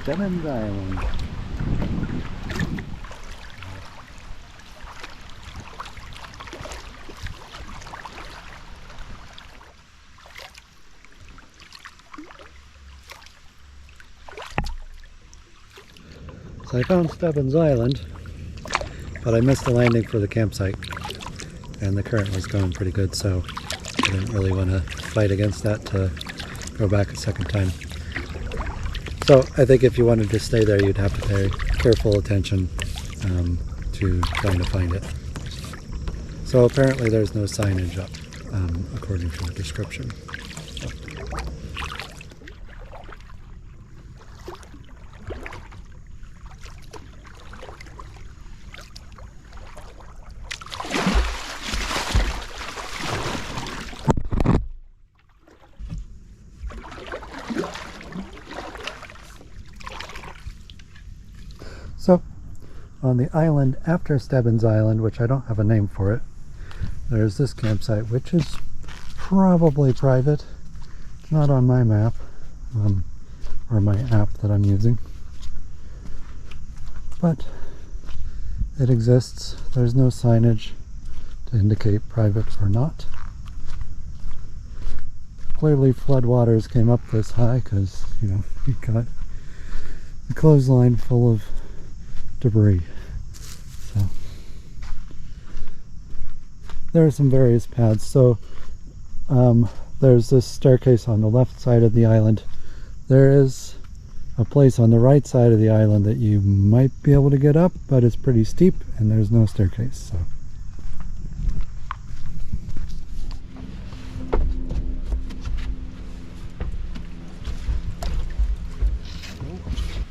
Stebbins Island. So I found Stebbins Island, but I missed the landing for the campsite, and the current was going pretty good, so I didn't really want to fight against that to go back a second time. So I think if you wanted to stay there, you'd have to pay careful attention to trying to find it. So apparently there's no signage up, according to the description. So, on the island after Stebbins Island, which I don't have a name for it, there's this campsite, which is probably private. It's not on my map, or my app that I'm using. But it exists. There's no signage to indicate private or not. Clearly floodwaters came up this high because, you know, you got the clothesline full of debris. So there are some various paths. So there's this staircase on the left side of the island. There is a place on the right side of the island that you might be able to get up, but it's pretty steep and there's no staircase.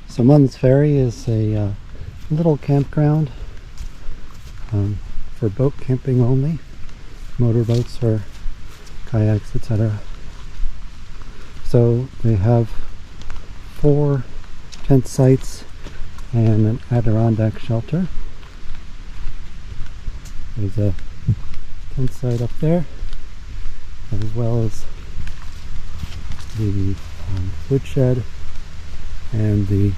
So Muns Ferry is a little campground for boat camping only, motorboats or kayaks, etc. So they have 4 tent sites and an Adirondack shelter. There's a tent site up there, as well as the woodshed and the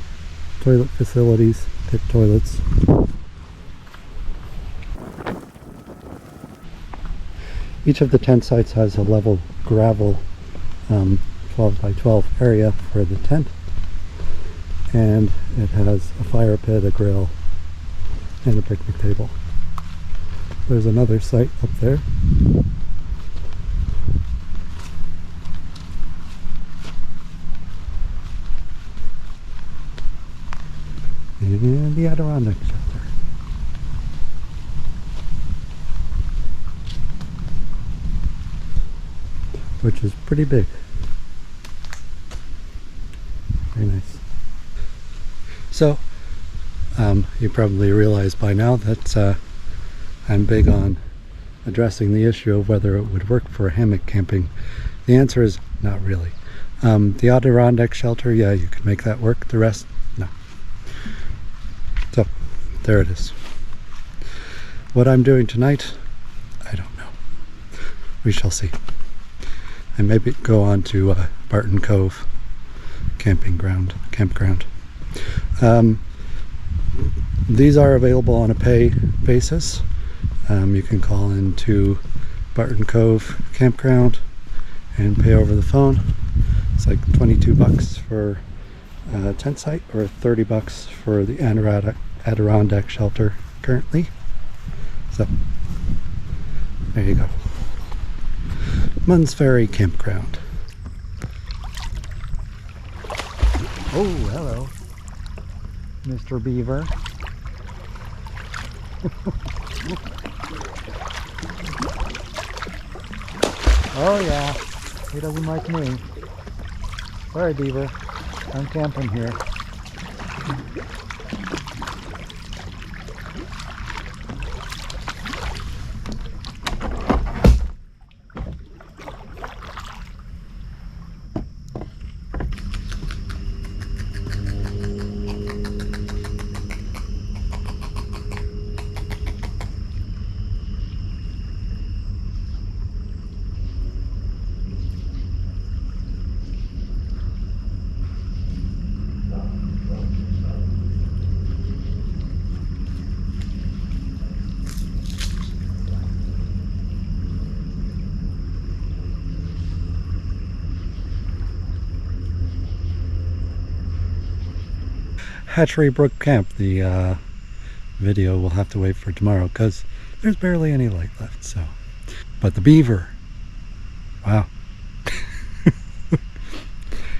toilet facilities, pit toilets. Each of the tent sites has a level gravel 12 by 12 area for the tent, and it has a fire pit, a grill, and a picnic table. There's another site up there. And the Adirondack shelter. Which is pretty big. Very nice. So, you probably realize by now that I'm big on addressing the issue of whether it would work for hammock camping. The answer is not really. The Adirondack shelter, yeah, you can make that work. The rest, no. So, there it is. What I'm doing tonight, I don't know. We shall see. I maybe go on to Barton Cove campground. These are available on a pay basis. You can call into Barton Cove Campground and pay over the phone. It's like $22 for a tent site, or $30 for the Adirondack shelter currently. So there you go. Muns Ferry Campground. Oh, hello, Mr. Beaver. Oh yeah, he doesn't like me. Sorry, Beaver. I'm camping here. Hatchery Brook Camp. The video will have to wait for tomorrow because there's barely any light left. So, but the beaver, wow.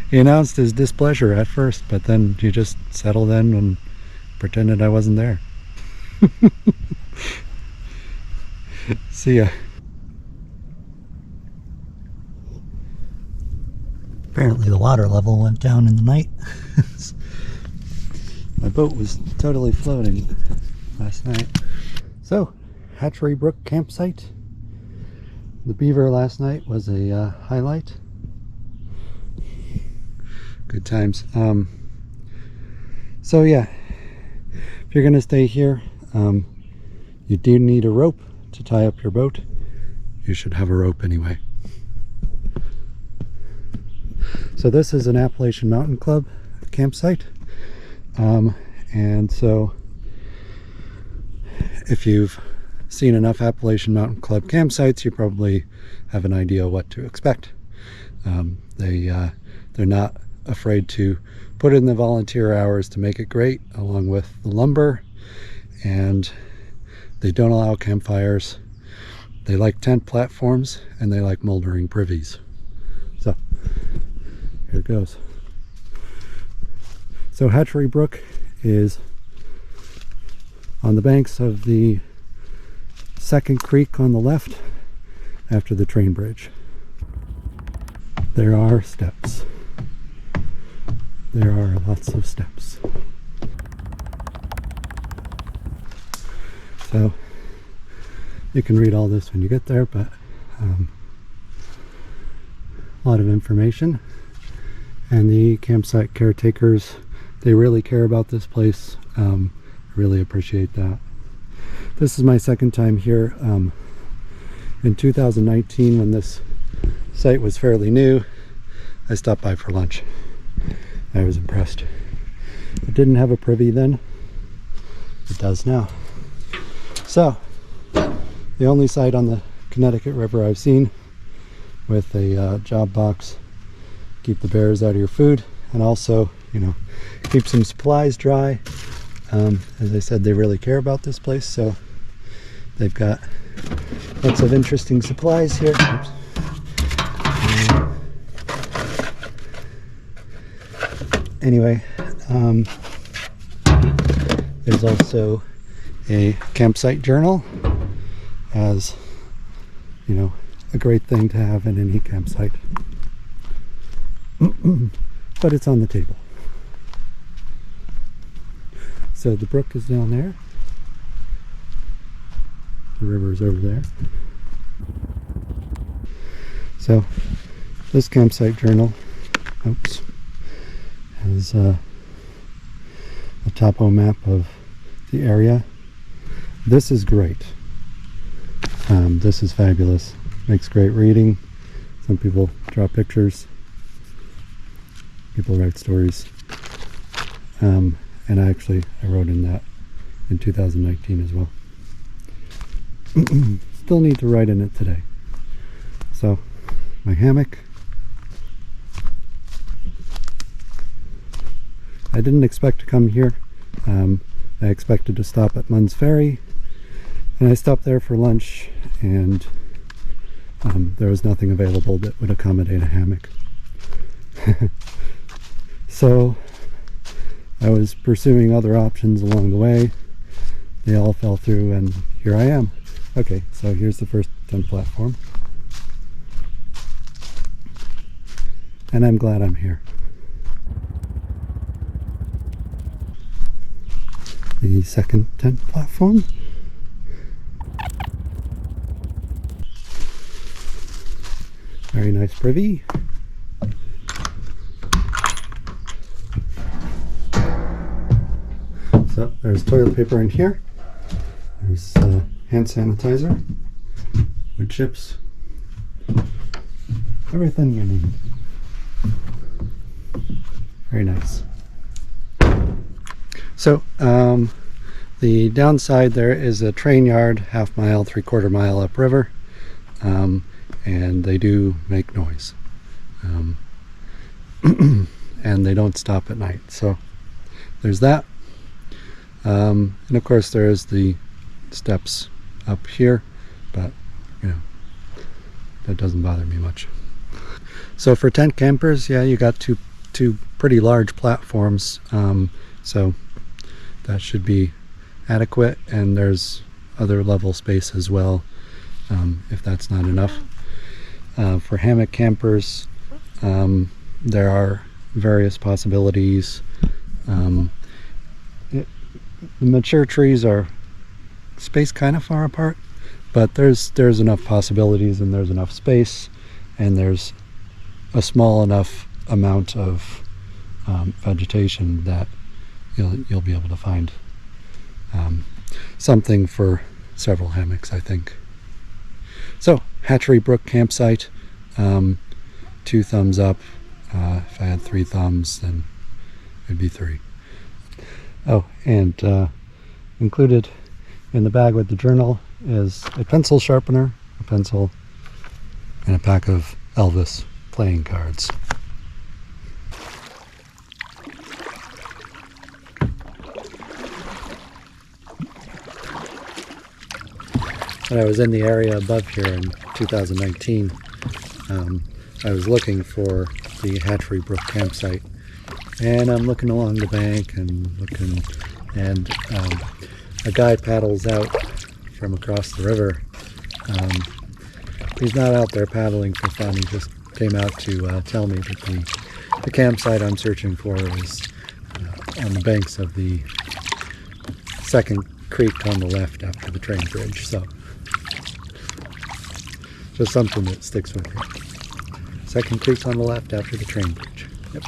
He announced his displeasure at first, but then he just settled in and pretended I wasn't there. See ya. Apparently the water level went down in the night. My boat was totally floating last night. So, Hatchery Brook Campsite. The beaver last night was a highlight. Good times. So yeah, if you're gonna stay here, you do need a rope to tie up your boat. You should have a rope anyway. So this is an Appalachian Mountain Club campsite, and so if you've seen enough Appalachian Mountain Club campsites, you probably have an idea what to expect. They're not afraid to put in the volunteer hours to make it great, along with the lumber, and they don't allow campfires. They like tent platforms, and they like moldering privies. So here it goes. So Hatchery Brook is on the banks of the second creek on the left after the train bridge. There are steps. There are lots of steps. So you can read all this when you get there, but a lot of information. And the campsite caretakers, they really care about this place. Really appreciate that. This is my second time here. In 2019, when this site was fairly new, I stopped by for lunch. I was impressed. It didn't have a privy then. It does now. So, the only site on the Connecticut River I've seen with a job box, keep the bears out of your food, and also, you know, keep some supplies dry. As I said, they really care about this place, so they've got lots of interesting supplies here. Oops. Anyway, there's also a campsite journal, as you know, a great thing to have in any campsite. But it's on the table. So the brook is down there. The river is over there. So this campsite journal, oops, has a topo map of the area. This is great. This is fabulous. Makes great reading. Some people draw pictures. People write stories. And I wrote in that in 2019 as well. Still need to write in it today. So, my hammock. I didn't expect to come here. I expected to stop at Muns Ferry, and I stopped there for lunch, and there was nothing available that would accommodate a hammock. So I was pursuing other options along the way. They all fell through, and here I am. Okay, so here's the first tent platform. And I'm glad I'm here. The second tent platform. Very nice privy. So there's toilet paper in here. There's hand sanitizer, wood chips, everything you need. Very nice. So the downside there is a train yard, half mile, 3/4 mile upriver, and they do make noise, and they don't stop at night. So there's that. And of course there's the steps up here, but you know, that doesn't bother me much. So for tent campers, yeah, you got two pretty large platforms, so that should be adequate, and there's other level space as well, if that's not enough. For hammock campers, there are various possibilities. The mature trees are spaced kind of far apart, but there's enough possibilities, and there's enough space, and there's a small enough amount of vegetation that you'll be able to find something for several hammocks, I think. So Hatchery Brook campsite, 2 thumbs up. If I had 3 thumbs, then it'd be 3. Oh, and included in the bag with the journal is a pencil sharpener, a pencil, and a pack of Elvis playing cards. When I was in the area above here in 2019, I was looking for the Hatchery Brook campsite, and I'm looking along the bank and looking, and a guy paddles out from across the river. He's not out there paddling for fun. He just came out to tell me that the campsite I'm searching for is on the banks of the second creek on the left after the train bridge. So just something that sticks with me. Second creek on the left after the train bridge. Yep.